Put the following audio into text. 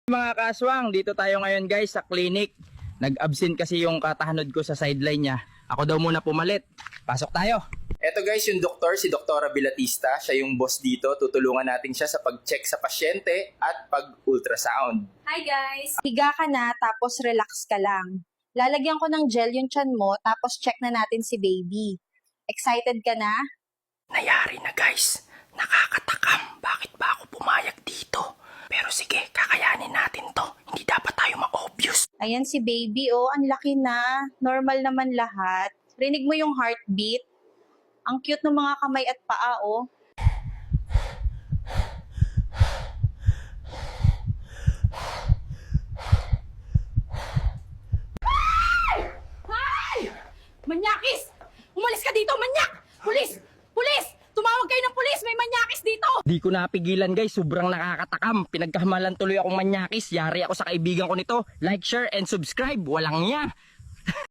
Mga kaswang, dito tayo ngayon guys sa clinic. Nag-absent kasi yung katahanod ko sa sideline niya. Ako daw muna pumalit. Pasok tayo. Eto guys yung doktor, si Doktora Bilatista. Siya yung boss dito. Tutulungan natin siya sa pag-check sa pasyente at pag-ultrasound. Hi guys! Higa ka na tapos relax ka lang. Lalagyan ko ng gel yung tiyan mo tapos check na natin si baby. Excited ka na? Nayari na guys. Nakakatakam. Bakit ba ako pumayag dito? Pero sige, kakayanin natin to. Hindi dapat tayo ma-obvious. Ayan si baby, oh, ang laki na. Normal naman lahat. Rinig mo yung heartbeat. Ang cute ng mga kamay at paa, oh. Hay! Manyakis! Umalis ka dito, manyak! Pulis! Pulis! Tumawag kayo ng pulis! May manyakis dito! Di ko napigilan guys, sobrang nakakatakam. Pinagkahamalan tuloy akong manyakis. Yari ako sa kaibigan ko nito. Like, share, and subscribe. Walang niya.